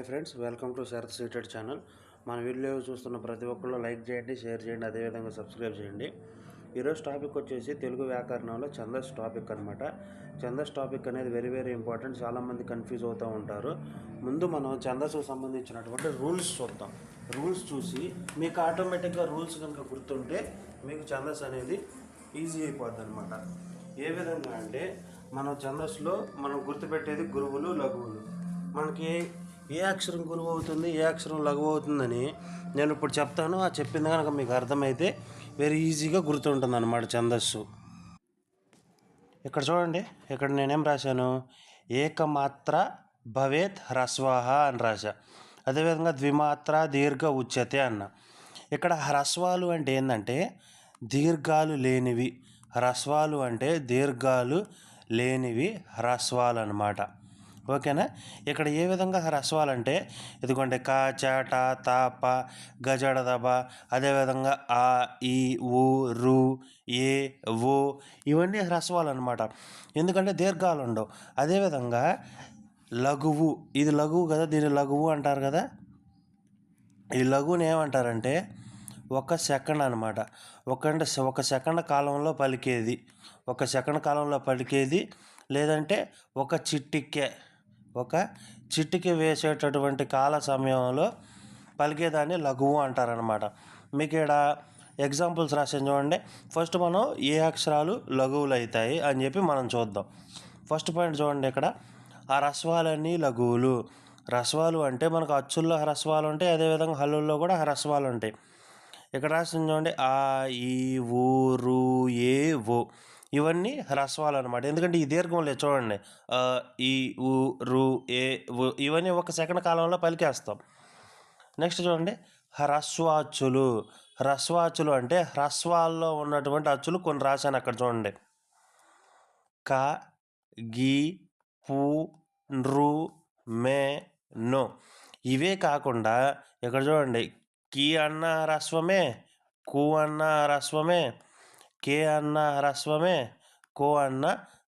Hi friends, welcome to Sharath సీటెడ్ channel. మన video చూస్తున్న ప్రతి ఒక్కళ్ళు లైక్ చేయండి, షేర్ చేయండి, అదేవిధంగా సబ్స్క్రైబ్ చేయండి. ఈరోజు టాపిక్ వచ్చేసి తెలుగు వ్యాకరణంలో ఛందస్ టాపిక్ అనమాట. ఛందస్ టాపిక్ అనేది వెరీ వెరీ ఇంపార్టెంట్. చాలామంది కన్ఫ్యూజ్ అవుతూ ఉంటారు. ముందు మనం ఛందస్సుకు సంబంధించినటువంటి రూల్స్ చూద్దాం. రూల్స్ చూసి మీకు ఆటోమేటిక్గా రూల్స్ కనుక గుర్తుంటే మీకు ఛందస్ అనేది ఈజీ అయిపోద్ది అనమాట. ఏ విధంగా అంటే మనం ఛందస్సులో మనం గుర్తుపెట్టేది గురువులు, లఘువులు. మనకి ఏ అక్షరం గురువు అవుతుంది, ఏ అక్షరం లఘువు అవుతుందని నేను ఇప్పుడు చెప్తాను. ఆ చెప్పింది కనుక మీకు అర్థమైతే వెరీ ఈజీగా గుర్తుంటుంది అన్నమాట ఛందస్సు. ఇక్కడ చూడండి, ఇక్కడ నేనేం రాశాను, ఏకమాత్ర భవేత్ హ్రస్వాహ అని రాశా. అదేవిధంగా ద్విమాత్ర దీర్ఘ ఉచ్యతే అన్న. ఇక్కడ హ్రస్వాలు అంటే ఏంటంటే దీర్ఘాలు లేనివి. హ్రస్వాలు అంటే దీర్ఘాలు లేనివి హ్రస్వాలు అన్నమాట. ఓకేనా. ఇక్కడ ఏ విధంగా హ్రస్వాలంటే ఇదిగోండి క, చ, ట, త, ప, గజడ, దబ, అదేవిధంగా ఆ, ఈ, ఊ, రు, ఏ, ఓ, ఇవన్నీ హ్రస్వాలు అనమాట. ఎందుకంటే దీర్ఘాలు ఉండవు. అదేవిధంగా లఘువు, ఇది లఘువు కదా, దీన్ని లఘువు అంటారు కదా. ఈ లఘువుని ఏమంటారంటే ఒక సెకండ్ అనమాట. ఒక సెకండ్ కాలంలో పలికేది, ఒక సెకండ్ కాలంలో పలికేది, లేదంటే ఒక చిట్టికి వేసేటటువంటి కాల సమయంలో పలికేదాన్ని లఘువు అంటారనమాట. మీకు ఇక్కడ ఎగ్జాంపుల్స్ రాసాను చూడండి. ఫస్ట్ మనం ఏ అక్షరాలు లఘువులు అవుతాయి అని చెప్పి మనం చూద్దాం. ఫస్ట్ పాయింట్ చూడండి, ఇక్కడ ఆ హ్రస్వాలన్నీ లఘువులు. హ్రస్వాలు అంటే మనకు అచ్చుల్లో హ్రస్వాలు ఉంటాయి, అదేవిధంగా హల్లుల్లో కూడా హ్రస్వాలు ఉంటాయి. ఇక్కడ రాసింది చూడండి, ఆ, ఈ, ఊ, రు, ఏ, ఓ, ఇవన్నీ హ్రస్వాలు అనమాట. ఎందుకంటే ఈ దీర్ఘం లేదు చూడండి, ఈ, ఊ, రు, ఏ, ఓ, ఇవన్నీ ఒక సెకండ్ కాలంలో పలికేస్తాం. నెక్స్ట్ చూడండి, హ్రస్వాచ్చులు. హ్రస్వాచ్చులు అంటే హ్రస్వాల్లో ఉన్నటువంటి అచ్చులు కొన్ని రాశాను అక్కడ చూడండి. క, గి, పు, నృ, మే, నో. ఇవే కాకుండా ఇక్కడ చూడండి, కి అన్న హ్రస్వమే, కు అన్న హ్రస్వమే, కే అన్న హ్రస్వమే, కో అన్న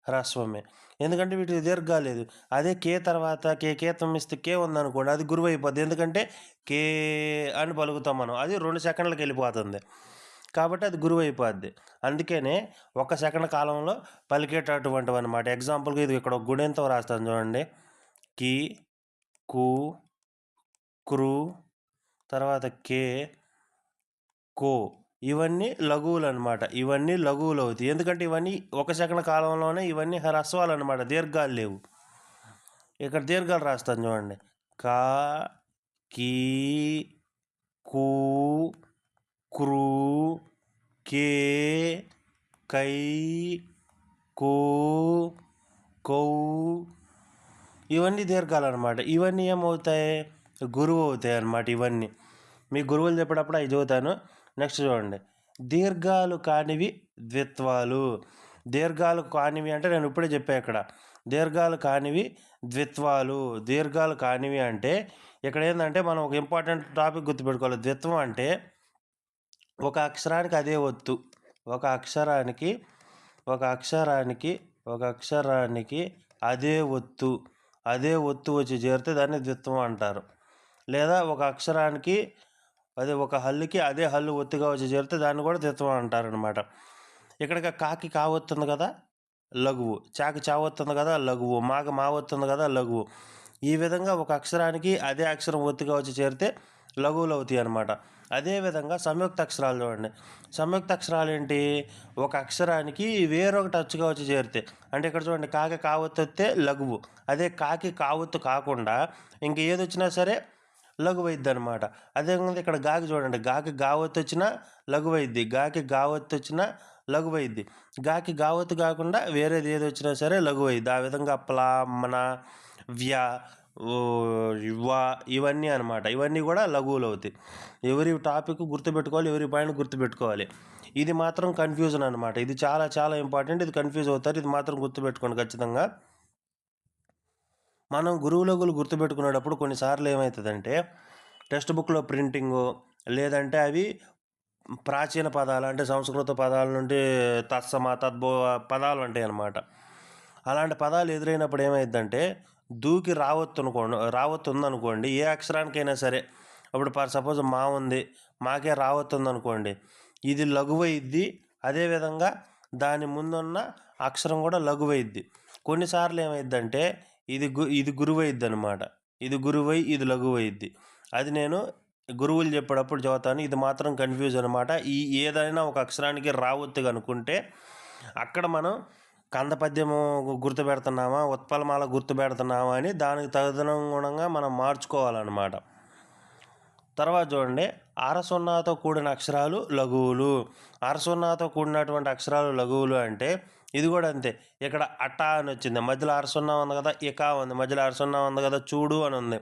హ్రస్వమే. ఎందుకంటే వీటికి దీర్ఘం లేదు. అదే కే తర్వాత కే తమ్మిస్తే కే ఉందనుకోండి, అది గురువు అయిపోద్ది. ఎందుకంటే కే అని పలుకుతాం మనం, అది 2 సెకండ్లకు వెళ్ళిపోతుంది కాబట్టి అది గురువు అయిపోద్ది. అందుకనే ఒక సెకండ్ కాలంలో పలికేటటువంటివి అనమాట. ఎగ్జాంపుల్గా ఇది ఇక్కడ ఒక గుణింతం రాస్తాను చూడండి, కి, కు, క్రు, తర్వాత కే, కో, ఇవన్నీ లఘువులు అనమాట. ఇవన్నీ లఘువులు అవుతాయి. ఎందుకంటే ఇవన్నీ ఒక సెకండ్ కాలంలోనే ఇవన్నీ హ్రస్వాలు అనమాట, దీర్ఘాలు లేవు. ఇక్కడ దీర్ఘాలు రాస్తాను చూడండి, కా, కీ, కు, క్రు, కే, కై, కో, కౌ, ఇవన్నీ దీర్ఘాలు అనమాట. ఇవన్నీ ఏమవుతాయి, గురువు అవుతాయి అన్నమాట. ఇవన్నీ మీ గురువులు చెప్పేటప్పుడు అవి చదువుతాను. నెక్స్ట్ చూడండి, దీర్ఘాలు కానివి ద్విత్వాలు. దీర్ఘాలు కానివి అంటే నేను ఇప్పుడే చెప్పాను ఇక్కడ, దీర్ఘాలు కానివి ద్విత్వాలు. దీర్ఘాలు కానివి అంటే ఇక్కడ ఏంటంటే మనం ఒక ఇంపార్టెంట్ టాపిక్ గుర్తుపెట్టుకోవాలి. ద్విత్వం అంటే ఒక అక్షరానికి అదే ఒత్తు, ఒక అక్షరానికి అదే ఒత్తు వచ్చి చేరితే దాన్ని ద్విత్వం అంటారు. లేదా ఒక అక్షరానికి ఒక హల్లుకి అదే హల్లు ఒత్తుగా వచ్చి చేరితే దాన్ని కూడా ద్విత్వం అంటారనమాట. ఇక్కడ కాకి కా వస్తుంది కదా లఘువు, చాకి చా వస్తుంది కదా లఘువు, మాకి మా వస్తుంది కదా లఘువు. ఈ విధంగా ఒక అక్షరానికి అదే అక్షరం ఒత్తుగా వచ్చి చేరితే లఘువులు అవుతాయి అనమాట. అదేవిధంగా సంయుక్త అక్షరాలు చూడండి. సంయుక్త అక్షరాలు ఏంటి, ఒక అక్షరానికి వేరొకటి అచ్చుగా వచ్చి చేరితే, అంటే ఇక్కడ చూడండి కాకి కావత్తు వస్తే లఘువు, అదే కాకి కావత్తు కాకుండా ఇంక ఏది వచ్చినా సరే లఘువైద్ది అనమాట. అదేవిధంగా ఇక్కడ గాకి చూడండి, గాకి గావత్తు వచ్చినా లఘువైద్ది, గాకి గావత్తు వచ్చినా లఘువైద్ది, గాకి గావత్తు కాకుండా వేరేది ఏది వచ్చినా సరే లఘువైద్ది. ఆ విధంగా ప్లా, మన, వ్య, వా, ఇవన్నీ అనమాట. ఇవన్నీ కూడా లఘువులు అవుతాయి. ఎవరి టాపిక్ గుర్తుపెట్టుకోవాలి, ఎవరి పాయింట్ గుర్తుపెట్టుకోవాలి. ఇది మాత్రం కన్ఫ్యూజన్ అనమాట. ఇది చాలా చాలా ఇంపార్టెంట్. ఇది కన్ఫ్యూజ్ అవుతారు, ఇది మాత్రం గుర్తుపెట్టుకోండి ఖచ్చితంగా. మనం గురువులగులు గుర్తుపెట్టుకునేటప్పుడు కొన్నిసార్లు ఏమవుతుందంటే టెక్స్ట్ బుక్లో ప్రింటింగు, లేదంటే అవి ప్రాచీన పదాలు అంటే సంస్కృత పదాల నుండి తత్సమ తద్భవ పదాలు ఉంటాయి అన్నమాట. అలాంటి పదాలు ఎదురైనప్పుడు ఏమైందంటే దూకి రావత్తు ఉందనుకోండి, ఏ అక్షరానికైనా సరే, ఇప్పుడు ఫర్ సపోజ్ మా ఉంది, మాకే రావత్తు ఉందనుకోండి, ఇది లఘువైద్ది. అదేవిధంగా దాని ముందున్న అక్షరం కూడా లఘువైద్ది. కొన్నిసార్లు ఏమైద్దంటే ఇది గురువైద్ది అనమాట. ఇది గురువై, ఇది లఘువైద్ది. అది నేను గురువులు చెప్పేటప్పుడు చదువుతాను. ఇది మాత్రం కన్ఫ్యూజ్ అనమాట. ఏదైనా ఒక అక్షరానికి రావత్తు కనుక్కుంటే అక్కడ మనం కందపద్యము గుర్తుపెడుతున్నామా, ఉత్పలమాల గుర్తుపెడుతున్నామా అని దానికి తదనుగుణంగా మనం మార్చుకోవాలన్నమాట. తర్వాత చూడండి, అరసున్నాతో కూడిన అక్షరాలు లఘువులు. అరసున్నాతో కూడినటువంటి అక్షరాలు లఘువులు అంటే ఇది కూడా అంతే. ఇక్కడ అట్టా అని వచ్చింది, మధ్యలో అరసున్నా ఉంది కదా, ఇకా ఉంది, మధ్యలో అరసున్నా ఉంది కదా, చూడు అని ఉంది,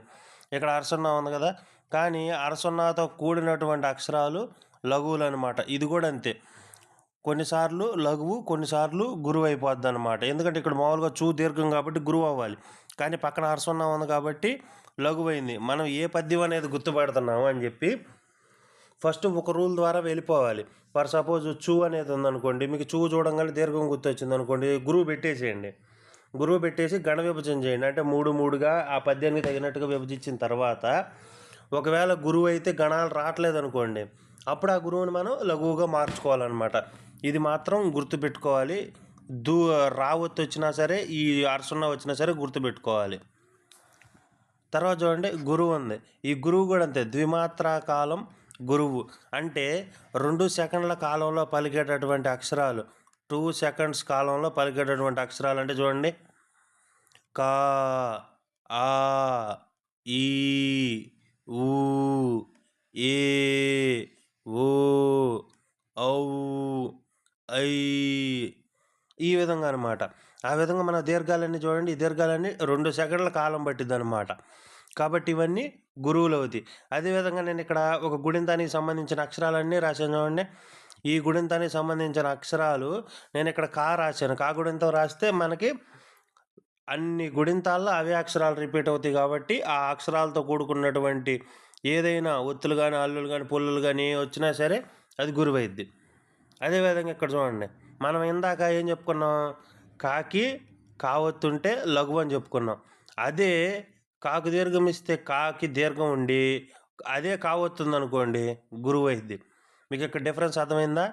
ఇక్కడ అరసున్నా ఉంది కదా. కానీ అరసున్నాతో కూడినటువంటి అక్షరాలు లఘువులు అనమాట. ఇది కూడా అంతే, కొన్నిసార్లు లఘువు, కొన్నిసార్లు గురువు అయిపోద్ది అనమాట. ఎందుకంటే ఇక్కడ మామూలుగా చూ దీర్ఘం కాబట్టి గురువు అవ్వాలి, కానీ పక్కన అరసున్నా ఉంది కాబట్టి లఘువైంది. మనం ఏ పద్యం అనేది గుర్తుపెడుతున్నాము అని చెప్పి ఫస్ట్ ఒక రూల్ ద్వారా వెళ్ళిపోవాలి. ఫర్ సపోజ్ చూ అనేది ఉందనుకోండి, మీకు చూ చూడంగానే దీర్ఘం గుర్తొచ్చింది అనుకోండి, గురువు పెట్టేసేయండి. గురువు పెట్టేసి గణ విభజన చేయండి. అంటే 3 ఆ పద్యానికి తగినట్టుగా విభజించిన తర్వాత, ఒకవేళ గురువు అయితే గణాలు రావట్లేదు అనుకోండి, అప్పుడు ఆ గురువుని మనం లఘువుగా మార్చుకోవాలన్నమాట. ఇది మాత్రం గుర్తుపెట్టుకోవాలి. రావత్తు వచ్చినా సరే, ఈ అరసున్నా వచ్చినా సరే గుర్తుపెట్టుకోవాలి. తర్వాత చూడండి, గురువు ఉంది. ఈ గురువు కూడా అంతే, ద్విమాత్రా కాలం గురువు. అంటే 2 సెకండ్ల కాలంలో పలికేటటువంటి అక్షరాలు, 2 సెకండ్స్ కాలంలో పలికేటటువంటి అక్షరాలు అంటే చూడండి, కా, ఆ, ఈ, ఊ, ఏ, ఓ, ఔ, ఐ, ఈ విధంగా అనమాట. ఆ విధంగా మన దీర్ఘాలన్నీ చూడండి, ఈ దీర్ఘాలన్నీ 2 సెకండ్ల కాలం పట్టిద్ది అనమాట. కాబట్టి ఇవన్నీ గురువులు అవుతాయి. అదేవిధంగా నేను ఇక్కడ ఒక గుణింతానికి సంబంధించిన అక్షరాలన్నీ రాశాను చూడండి. ఈ గుణింతానికి సంబంధించిన అక్షరాలు నేను ఇక్కడ కా రాశాను. కా గుణింతం రాస్తే మనకి అన్ని గుణింతాల్లో అవే అక్షరాలు రిపీట్ అవుతాయి. కాబట్టి ఆ అక్షరాలతో కూడుకున్నటువంటి ఏదైనా ఒత్తులు కానీ, అల్లులు కానీ, పుల్లులు కానీ వచ్చినా సరే అది గురువైద్ది. అదేవిధంగా ఇక్కడ చూడండి, మనం ఇందాక ఏం చెప్పుకున్నాం, కాకి కావత్తుంటే లఘువు అని చెప్పుకున్నాం. అదే కాకు దీర్ఘం ఇస్తే కాకి దీర్ఘం ఉండి అదే కావత్తుంది అనుకోండి, గురువు అయింది. మీకు ఇక్కడ డిఫరెన్స్ అర్థమైందా?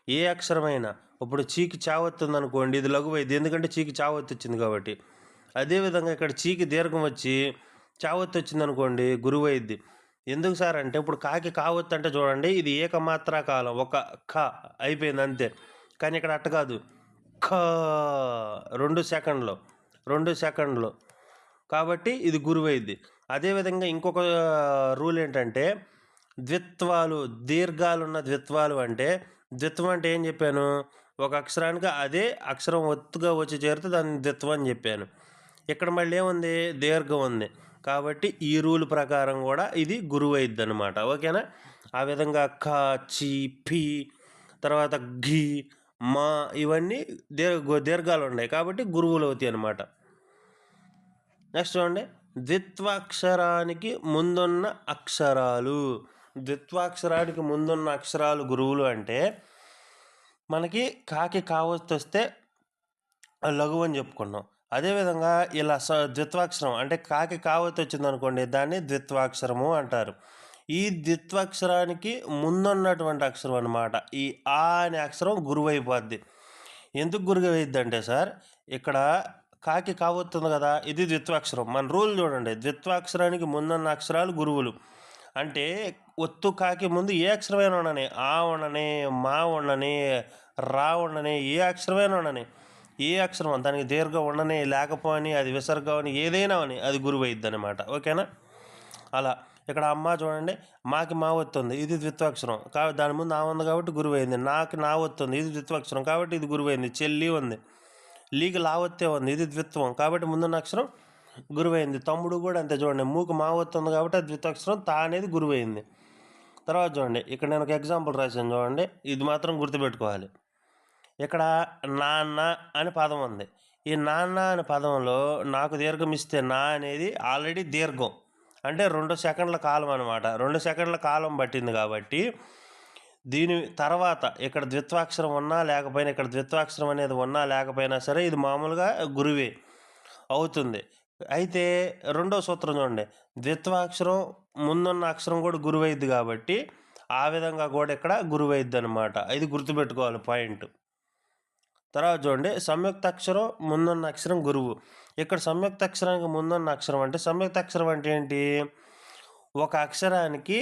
ఏ అక్షరమైనా, ఇప్పుడు చీకి చావత్తుంది అనుకోండి, ఇది లఘువు అయింది, ఎందుకంటే చీకి చావత్తు వచ్చింది కాబట్టి. అదేవిధంగా ఇక్కడ చీకి దీర్ఘం వచ్చి చావత్తు వచ్చింది అనుకోండి, గురువు అయింది. ఎందుకు సార్ అంటే, ఇప్పుడు కాకి కావత్తు అంటే చూడండి, ఇది ఏకమాత్రా కాలం, ఒక ఖ అయిపోయింది అంతే. కానీ ఇక్కడ అట్ట కాదు, ఖ 2 సెకండ్లు కాబట్టి ఇది గురువైద్ది. అదేవిధంగా ఇంకొక రూల్ ఏంటంటే, ద్విత్వాలు, దీర్ఘాలున్న ద్విత్వాలు అంటే, ద్విత్వం అంటే ఏం చెప్పాను, ఒక అక్షరానికి అదే అక్షరం ఒత్తుగా వచ్చి చేరితే దాన్ని ద్విత్వం అని చెప్పాను. ఇక్కడ మళ్ళీ ఏముంది, దీర్ఘం ఉంది, కాబట్టి ఈ రూల్ ప్రకారం కూడా ఇది గురువైద్ది అనమాట. ఓకేనా? ఆ విధంగా ఖ, చి, పి, తర్వాత ఘి, మా ఇవన్నీ దీర్ఘాలు ఉన్నాయి కాబట్టి గురువులు అవుతాయి అనమాట. నెక్స్ట్ చూడండి, ద్విత్వాక్షరానికి ముందున్న అక్షరాలు. ద్విత్వాక్షరానికి ముందున్న అక్షరాలు గురువులు అంటే, మనకి కాకి కావత్తు వస్తే లఘువు అని చెప్పుకున్నాం. అదేవిధంగా ఇలా ద్విత్వాక్షరం అంటే కాకి కావత్తు వచ్చింది అనుకోండి, దాన్ని ద్విత్వాక్షరము అంటారు. ఈ ద్విత్వాక్షరానికి ముందున్నటువంటి అక్షరం అనమాట, ఈ ఆ అనే అక్షరం గురువు అయిపోద్ది. ఎందుకు గురువు అయిద్ది అంటే సార్, ఇక్కడ కాకి కావస్తుంది కదా, ఇది ద్విత్వాక్షరం. మన రూల్ చూడండి, ద్విత్వాక్షరానికి ముందున్న అక్షరాలు గురువులు. అంటే ఒత్తు కాకి ముందు ఏ అక్షరమైనా ఉండని, ఆ ఉండని, మా ఉండని, రా ఉండని, ఏ అక్షరమైనా ఉండని, ఏ అక్షరం దానికి దీర్ఘం ఉండని, లేకపోని, అది విసర్గం అని, ఏదైనా అని అది గురువు అయిద్ది అనమాట. ఓకేనా? అలా ఇక్కడ అమ్మ చూడండి, మాకి మా వస్తుంది, ఇది ద్విత్వాక్షరం కాబట్టి దాని ముందు ఆ ఉంది కాబట్టి గురువు అయింది. నాకు నా వస్తుంది, ఇది ద్విత్వాక్షరం కాబట్టి ఇది గురువు అయింది. చెల్లి ఉంది, లీకి లావత్తే ఉంది, ఇది ద్విత్వం కాబట్టి ముందున్న అక్షరం గురువైంది. తమ్ముడు కూడా అంతే చూడండి, మూకు మా వస్తుంది కాబట్టి అది ద్విత్వాక్షరం, తా అనేది గురువైంది. తర్వాత చూడండి, ఇక్కడ నేను ఒక ఎగ్జాంపుల్ రాశాను చూడండి, ఇది మాత్రం గుర్తుపెట్టుకోవాలి. ఇక్కడ నాన్న అనే పదం ఉంది. ఈ నాన్న అనే పదంలో నాకు దీర్ఘం ఇస్తే నా అనేది ఆల్రెడీ దీర్ఘం, అంటే 2 సెకండ్ల కాలం అనమాట. 2 సెకండ్ల కాలం పట్టింది కాబట్టి దీని తర్వాత ఇక్కడ ద్విత్వాక్షరం ఉన్నా లేకపోయినా, ఇక్కడ ద్విత్వాక్షరం అనేది ఉన్నా లేకపోయినా సరే ఇది మామూలుగా గురువే అవుతుంది. అయితే రెండో సూత్రం చూడండి, ద్విత్వాక్షరం ముందున్న అక్షరం కూడా గురువైద్ది కాబట్టి ఆ విధంగా కూడా ఇక్కడ గురువైద్ది అనమాట. ఇది గుర్తుపెట్టుకోవాలి పాయింట్. తర్వాత చూడండి, సంయుక్త అక్షరం ముందున్న అక్షరం గురువు. ఇక్కడ సంయుక్త అక్షరానికి ముందున్న అక్షరం అంటే, సంయుక్త అక్షరం అంటే ఏంటి? ఒక అక్షరానికి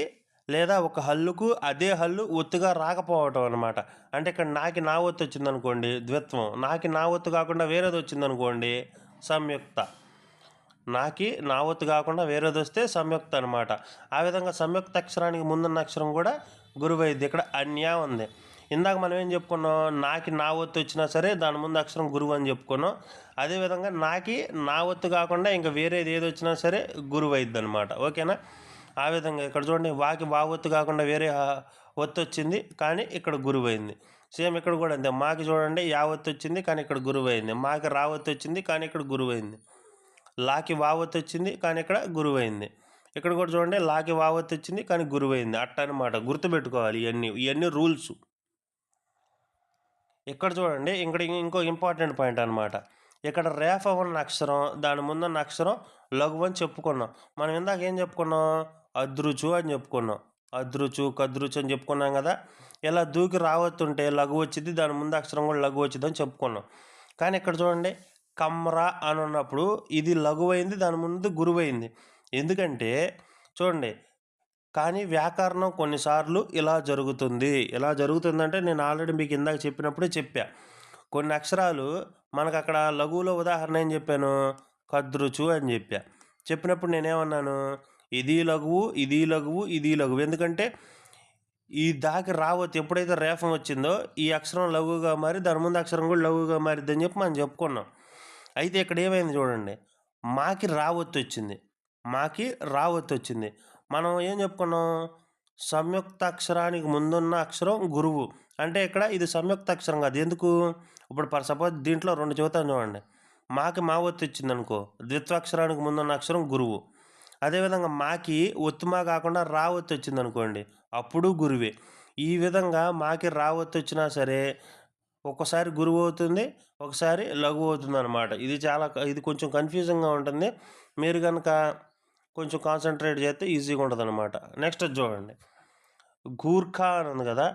లేదా ఒక హల్లుకు అదే హల్లు ఒత్తుగా రాకపోవటం అనమాట. అంటే ఇక్కడ నాకి నా ఒత్తు వచ్చిందనుకోండి ద్విత్వం, నాకి నా ఒత్తు కాకుండా వేరేది వచ్చిందనుకోండి సంయుక్త. నాకి నా ఒత్తు కాకుండా వేరేది వస్తే సంయుక్త అనమాట. ఆ విధంగా సంయుక్త అక్షరానికి ముందున్న అక్షరం కూడా గురువైద్ది. ఇక్కడ అన్యా ఉంది. ఇందాక మనం ఏం చెప్పుకున్నాం? నాకి నా ఒత్తు వచ్చినా సరే దాని ముందు అక్షరం గురువు అని చెప్పుకున్నాం. అదేవిధంగా నాకి నా ఒత్తు కాకుండా ఇంకా వేరేది ఏది వచ్చినా సరే గురువైద్ది అనమాట. ఓకేనా? ఆ విధంగా ఇక్కడ చూడండి, వాకి వా ఒత్తు కాకుండా వేరే ఒత్తు వచ్చింది కానీ ఇక్కడ గురువైంది. సేమ్ ఇక్కడ కూడా అంతే, మాకి చూడండి యా ఒత్తు వచ్చింది కానీ ఇక్కడ గురువైంది. మాకి రా ఒత్తు వచ్చింది కానీ ఇక్కడ గురువైంది. లాకి వావత్తు వచ్చింది కానీ ఇక్కడ గురువైంది. ఇక్కడ కూడా చూడండి, లాకి వావత్తు వచ్చింది కానీ గురువైంది. అట్ట అనమాట. గుర్తుపెట్టుకోవాలి ఇవన్నీ రూల్స్. ఇక్కడ చూడండి, ఇక్కడ ఇంకో ఇంపార్టెంట్ పాయింట్ అనమాట. ఇక్కడ రేఫ ఉన్న అక్షరం దాని ముందున్న అక్షరం లఘువు అని చెప్పుకున్నాం. మనం ఇందాక ఏం చెప్పుకున్నాం? అదృచు అని చెప్పుకున్నాం. అదృచు కదృచు అని చెప్పుకున్నాం కదా. ఇలా దూకి రావత్తుంటే లఘువు వచ్చింది, దాని ముందు అక్షరం కూడా లఘువు వచ్చింది అని చెప్పుకున్నాం. కానీ ఇక్కడ చూడండి, కమ్రా అని ఉన్నప్పుడు ఇది లఘువైంది, దాని ముందు గురువైంది. ఎందుకంటే చూడండి, కానీ వ్యాకరణం కొన్నిసార్లు ఇలా జరుగుతుంది. ఎలా జరుగుతుందంటే నేను ఆల్రెడీ మీకు ఇందాక చెప్పినప్పుడే చెప్పా. కొన్ని అక్షరాలు మనకు అక్కడ లఘువులో ఉదాహరణ ఏం చెప్పాను? కదృచు అని చెప్పినప్పుడు నేనేమన్నాను? ఇది లఘువు, ఇది లఘువు, ఇది లఘువు. ఎందుకంటే ఈ దాకి రావద్దు. ఎప్పుడైతే రేఫం వచ్చిందో ఈ అక్షరం లఘువుగా మారి దాని ముందు అక్షరం కూడా లఘువుగా మారిద్ది అని చెప్పి మనం చెప్పుకున్నాం. అయితే ఇక్కడ ఏమైంది చూడండి, మాకి రావత్తు వచ్చింది. మనం ఏం చెప్పుకున్నాం? సంయుక్త అక్షరానికి ముందున్న అక్షరం గురువు. అంటే ఇక్కడ ఇది సంయుక్త అక్షరం కాదు. ఎందుకు? ఇప్పుడు సపోజ్ దీంట్లో రెండు చెబుతాను చూడండి. మాకి మా ఒత్తు వచ్చింది అనుకో, ద్విత్వాక్షరానికి ముందున్న అక్షరం గురువు. అదేవిధంగా మాకి ఒత్తుమా కాకుండా రా ఒత్తు వచ్చింది అనుకోండి, అప్పుడు గురువే. ఈ విధంగా మాకి రా ఒత్తు వచ్చినా సరే ఒక్కసారి గురువు అవుతుంది, ఒకసారి లఘువు అవుతుంది అనమాట. ఇది కొంచెం కన్ఫ్యూజింగ్గా ఉంటుంది. మీరు కనుక కొంచెం కాన్సన్ట్రేట్ చేస్తే ఈజీగా ఉంటుంది అనమాట. నెక్స్ట్ చూడండి, గూర్ఖా అని ఉంది కదా.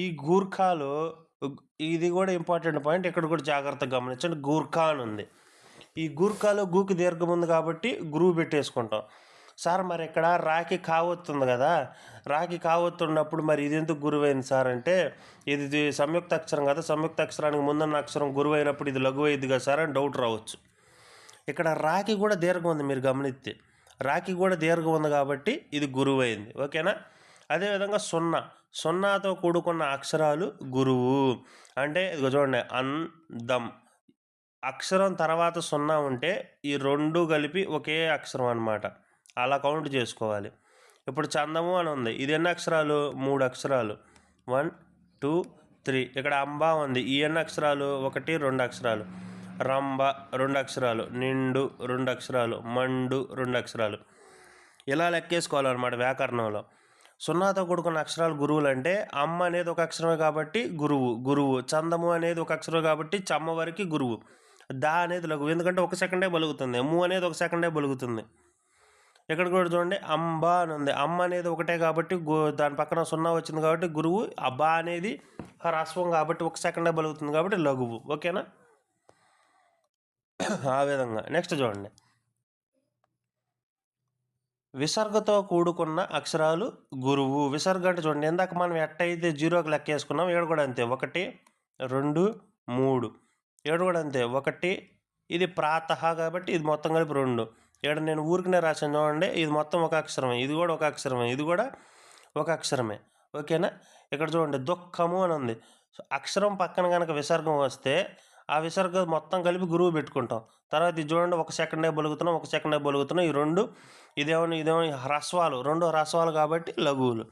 ఈ గూర్ఖాలో ఇది కూడా ఇంపార్టెంట్ పాయింట్. ఇక్కడ కూడా జాగ్రత్తగా గమనించండి. గూర్ఖా అని ఉంది. ఈ గూర్ఖాలో గూకి దీర్ఘం ఉంది కాబట్టి గురువు పెట్టేసుకుంటాం. సార్ మరి ఇక్కడ రాకి కావొత్తుంది కదా, రాకి కావొత్తున్నప్పుడు మరి ఇది ఎందుకు గురువైంది సార్ అంటే, ఇది సంయుక్త అక్షరం కదా, సంయుక్త అక్షరానికి ముందున్న అక్షరం గురువైనప్పుడు ఇది లఘువు అయింది కదా సార్ అని డౌట్ రావచ్చు. ఇక్కడ రాకి కూడా దీర్ఘం ఉంది, మీరు గమనిస్తే రాకి కూడా దీర్ఘం ఉంది కాబట్టి ఇది గురువైంది. ఓకేనా? అదేవిధంగా సున్నాతో కూడుకున్న అక్షరాలు గురువు. అంటే ఇదిగో చూడండి, అందం అక్షరం తర్వాత సున్నా ఉంటే ఈ రెండు కలిపి ఒకే అక్షరం అనమాట. అలా కౌంట్ చేసుకోవాలి. ఇప్పుడు చందము అని ఉంది, ఇది ఎన్ని అక్షరాలు? 3 అక్షరాలు. 1 2 3. ఇక్కడ అంబ ఉంది, ఈ ఎన్ని అక్షరాలు? 1 2 అక్షరాలు. రంబ 2 అక్షరాలు. నిండు 2 అక్షరాలు. మండు 2 అక్షరాలు. ఇలా లెక్కేసుకోవాలన్నమాట వ్యాకరణంలో. సున్నాతో కూడుకున్న అక్షరాలు గురువులు అంటే అమ్మ అనేది ఒక అక్షరమే కాబట్టి గురువు. చందము అనేది ఒక అక్షరం కాబట్టి చమ్మ వరకు గురువు. దా అనేది లఘువు, ఎందుకంటే 1 సెకండే బలుగుతుంది. ము అనేది 1 సెకండే బలుగుతుంది. ఇక్కడ కూడా చూడండి, అంబ అని ఉంది. అమ్మ అనేది ఒకటే కాబట్టి దాని పక్కన సున్నా వచ్చింది కాబట్టి గురువు. అబ్బా అనేది హ్రస్వం కాబట్టి 1 సెకండే బలుగుతుంది కాబట్టి లఘువు. ఓకేనా? ఆ విధంగా. నెక్స్ట్ చూడండి, విసర్గతో కూడుకున్న అక్షరాలు గురువు. విసర్గ అంటే చూడండి, ఇందాక మనం ఎట్టయితే 0కి లెక్క వేసుకున్నాం, ఏడు కూడా అంతే. 1 2 3. ఏడు కూడా అంతే. 1 ఇది ప్రాతః కాబట్టి ఇది మొత్తం కలిపి 2. ఇక్కడ నేను ఊరికనే రాశాను చూడండి, ఇది మొత్తం ఒక అక్షరమే, ఇది కూడా ఒక అక్షరమే, ఇది కూడా ఒక అక్షరమే. ఓకేనా? ఇక్కడ చూడండి, దుఃఖము అని ఉంది. అక్షరం పక్కన కనుక విసర్గం వస్తే ఆ విసర్గం మొత్తం కలిపి గురువు పెట్టుకుంటాం. తర్వాత ఇది చూడండి, 1 సెకండే బలుగుతున్నాం, 1 సెకండే బలుగుతున్నాం. ఈ రెండు ఇదేమో హ్రస్వాలు, 2 హ్రస్వాలు కాబట్టి లఘువులు.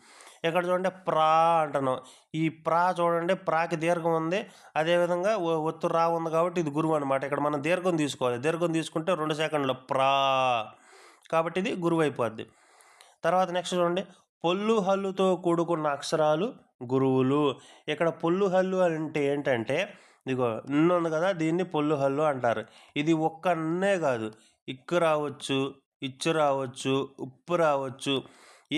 ఇక్కడ చూడండి, ప్రా అంటున్నాం. ఈ ప్రా చూడండి, ప్రాకి దీర్ఘం ఉంది, అదేవిధంగా ఒత్తు రా ఉంది కాబట్టి ఇది గురువు అనమాట. ఇక్కడ మనం దీర్ఘం తీసుకోవాలి. దీర్ఘం తీసుకుంటే 2 సెకండ్లు ప్రా కాబట్టి ఇది గురువు అయిపోద్ది. తర్వాత నెక్స్ట్ చూడండి, పొల్లు హల్లుతో కూడుకున్న అక్షరాలు గురువులు. ఇక్కడ పొల్లు హల్లు అంటే ఏంటంటే, ఇదిగో ఉంది కదా, దీన్ని పొల్లు హల్లు అంటారు. ఇది ఒక్క నన్నే కాదు, ఇక్కు రావచ్చు, ఇచ్చు రావచ్చు, ఉప్పు రావచ్చు,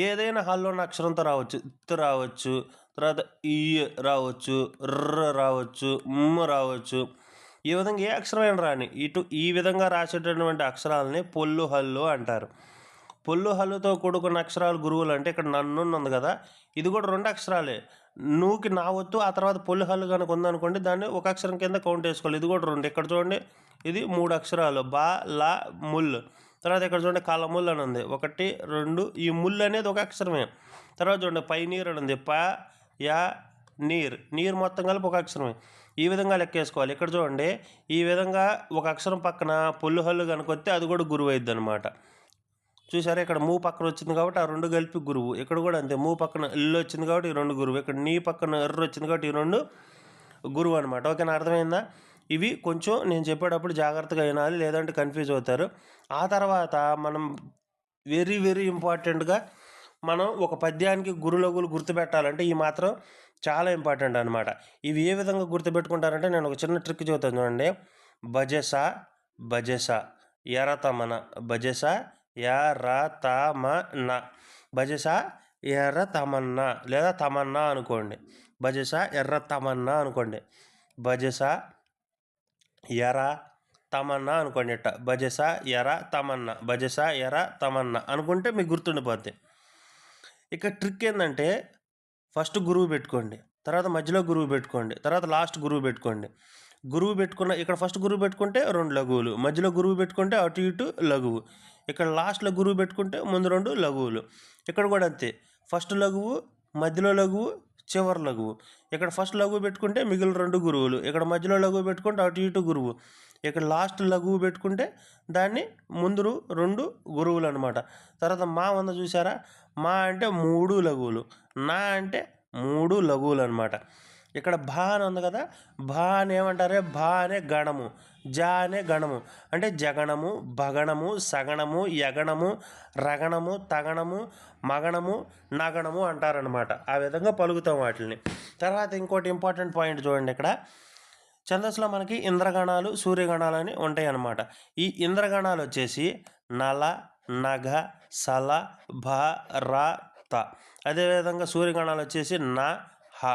ఏదైనా హల్లు ఉన్న అక్షరంతో రావచ్చు. ఇత్తు రావచ్చు, తర్వాత ఈ రావచ్చు, ర్ర రావచ్చు, రావచ్చు. ఈ విధంగా ఏ అక్షరమైన రాని ఈ విధంగా రాసేటటువంటి అక్షరాలని పొల్లు హల్లు అంటారు. పొల్లు హల్లుతో కూడుకున్న అక్షరాలు గురువులు అంటే ఇక్కడ నన్ను ఉంది కదా, ఇది కూడా 2 అక్షరాలే. నూకి నా ఒత్తు, ఆ తర్వాత పొల్లు హల్లు కనుక ఉందనుకోండి, దాన్ని ఒక అక్షరం కింద కౌంట్ వేసుకోవాలి. ఇది కూడా 2. ఇక్కడ చూడండి, ఇది 3 అక్షరాలు, బా లా ముల్. తర్వాత ఇక్కడ చూడండి కలముల్ అని ఉంది, 1 2. ఈ ముల్ అనేది ఒక అక్షరమే. తర్వాత చూడండి పై నీరు అని ఉంది, ప యా నీరు మొత్తం కలిపి ఒక అక్షరమే. ఈ విధంగా లెక్కేసుకోవాలి. ఇక్కడ చూడండి, ఈ విధంగా ఒక అక్షరం పక్కన పొల్లు హల్లు కనుకొస్తే అది కూడా గురువు అయింది అనమాట. చూసారా, ఇక్కడ మూ పక్కన వచ్చింది కాబట్టి ఆ 2 కలిపి గురువు. ఇక్కడ కూడా అంతే, మూ పక్కన ఇల్లు వచ్చింది కాబట్టి ఈ 2 గురువు. ఇక్కడ నీ పక్కన ఎర్ర వచ్చింది కాబట్టి ఈ 2 గురువు అనమాట. ఓకేనా, అర్థమైందా? ఇవి కొంచెం నేను చెప్పేటప్పుడు జాగ్రత్తగా వినాలి, లేదంటే కన్ఫ్యూజ్ అవుతారు. ఆ తర్వాత మనం వెరీ వెరీ ఇంపార్టెంట్గా మనం ఒక పద్యానికి గురులగులు గుర్తుపెట్టాలంటే ఈ మాత్రం చాలా ఇంపార్టెంట్ అనమాట. ఇవి ఏ విధంగా గుర్తుపెట్టుకుంటారంటే నేను ఒక చిన్న ట్రిక్ చెబుతాను చూడండి. బజెస ఎరతమన, బజెస ఎరతమన, బజెస ఎర్ర తమన్నా లేదా తమన్నా అనుకోండి. బజెస ఎర్ర తమన్నా అనుకోండి. బజెస ఎర తమన్నా అనుకోండి. ఇట్ట బజెస ఎర తమన్నా, బజెస ఎర తమన్నా అనుకుంటే మీకు గుర్తుండిపోద్ది. ఇక ట్రిక్ ఏంటంటే ఫస్ట్ గురువు పెట్టుకోండి, తర్వాత మధ్యలో గురువు పెట్టుకోండి, తర్వాత లాస్ట్ గురువు పెట్టుకోండి. గురువు పెట్టుకున్న ఇక్కడ ఫస్ట్ గురువు పెట్టుకుంటే 2 లఘువులు, మధ్యలో గురువు పెట్టుకుంటే అటు ఇటు లఘువు, ఇక్కడ లాస్ట్లో గురువు పెట్టుకుంటే ముందు 2 లఘువులు. ఇక్కడ కూడా అంతే, ఫస్ట్ లఘువు, మధ్యలో లఘువు, చివరి లఘువు. ఇక్కడ ఫస్ట్ లఘువు పెట్టుకుంటే మిగిలిన 2 గురువులు, ఇక్కడ మధ్యలో లఘువు పెట్టుకుంటే అటు ఇటు గురువు, ఇక్కడ లాస్ట్ లఘువు పెట్టుకుంటే దాన్ని ముందు 2 గురువులు అనమాట. తర్వాత మా వంద చూసారా, మా అంటే 3 లఘువులు, నా అంటే 3 లఘువులు అనమాట. ఇక్కడ భా అని ఉంది కదా, భా అని ఏమంటారే, భా అనే గణము, జా అనే గణము. అంటే జగణము, భగణము, సగణము, యగణము, రగణము, తగణము, మగణము, నగణము అంటారనమాట. ఆ విధంగా పలుకుతాం వాటిని. తర్వాత ఇంకోటి ఇంపార్టెంట్ పాయింట్ చూడండి, ఇక్కడ ఛందస్సులో మనకి ఇంద్రగణాలు, సూర్యగణాలు అని ఉంటాయి అన్నమాట. ఈ ఇంద్రగణాలు వచ్చేసి నల, నగ, సల, భ, ర, త. అదేవిధంగా సూర్యగణాలు వచ్చేసి న, హ.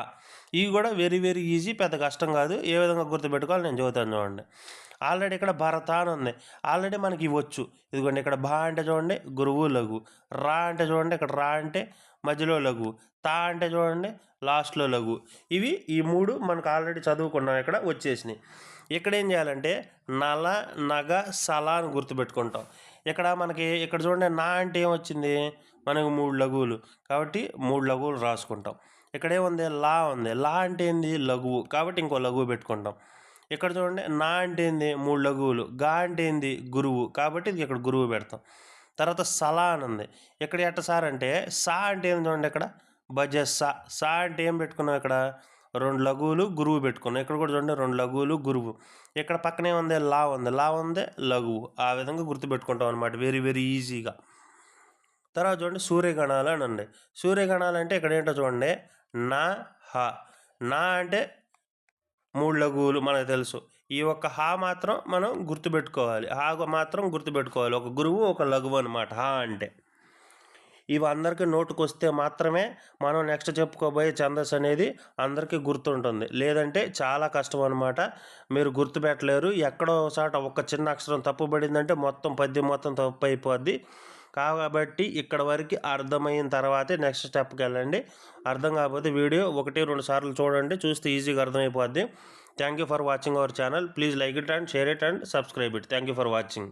ఇవి కూడా వెరీ వెరీ ఈజీ, పెద్ద కష్టం కాదు. ఏ విధంగా గుర్తుపెట్టుకోవాలి నేను చెబుతాను చూడండి. ఆల్రెడీ ఇక్కడ భరత అని ఉంది, ఆల్రెడీ మనకి ఇవ్వచ్చు. ఇదిగోండి, ఇక్కడ భా అంటే చూడండి గురువు లఘు, రా అంటే చూడండి ఇక్కడ రా అంటే మధ్యలో లఘు, తా అంటే చూడండి లాస్ట్లో లఘు. ఇవి ఈ 3 మనకు ఆల్రెడీ చదువుకున్నాం, ఇక్కడ వచ్చేసినాయి. ఇక్కడ ఏం చేయాలంటే నల, నగ, సల అని గుర్తుపెట్టుకుంటాం. ఇక్కడ మనకి ఇక్కడ చూడండి, నా అంటే ఏమొచ్చింది మనకు 3 లఘువులు కాబట్టి 3 లఘువులు రాసుకుంటాం. ఇక్కడ ఏముంది, లా ఉంది, లా అంటే ఏంది లఘువు కాబట్టి ఇంకో లఘువు పెట్టుకుంటాం. ఇక్కడ చూడండి, నా అంటే ఏంది 3 లఘువులు, గా అంటే ఏంది గురువు కాబట్టి ఇది ఇక్కడ గురువు పెడతాం. తర్వాత సలా అని ఉంది, ఇక్కడ ఎట్ట సార్ అంటే సా అంటే ఏంది చూడండి, ఇక్కడ బజెస్స, సా అంటే ఏం పెట్టుకున్నాం, ఇక్కడ 2 లఘువులు గురువు పెట్టుకున్నాం. ఇక్కడ కూడా చూడండి 2 లఘువులు గురువు. ఇక్కడ పక్కనే ఉంది లా ఉంది, లా ఉంది లఘువు. ఆ విధంగా గుర్తుపెట్టుకుంటాం అనమాట, వెరీ వెరీ ఈజీగా. తర్వాత చూడండి సూర్యగణాలు అని ఉంది. సూర్యగణాలు అంటే ఇక్కడ ఏంటో చూడండి, నా, హ. నా అంటే 3 లఘువులు మనకు తెలుసు. ఈ ఒక్క హా మాత్రం మనం గుర్తుపెట్టుకోవాలి, హా మాత్రం గుర్తుపెట్టుకోవాలి. ఒక గురువు ఒక లఘువు అనమాట హా అంటే. ఇవి అందరికీ నోటుకు వస్తే మాత్రమే మనం నెక్స్ట్ చెప్పుకోబోయే ఛందస్సు అనేది అందరికీ గుర్తుంటుంది, లేదంటే చాలా కష్టం అనమాట. మీరు గుర్తుపెట్టలేరు. ఎక్కడో ఒకసాట ఒక చిన్న అక్షరం తప్పుపడిందంటే మొత్తం పద్యం మొత్తం తప్పు అయిపోద్ది. కాబట్టి ఇక్కడ వరకు అర్థమైన తర్వాతే నెక్స్ట్ స్టెప్కి వెళ్ళండి. అర్థం కాకపోతే వీడియో 1-2 సార్లు చూడండి, చూస్తే ఈజీగా అర్థమైపోద్ది. Thank you for watching our channel. Please like it and share it and subscribe it. Thank you for watching.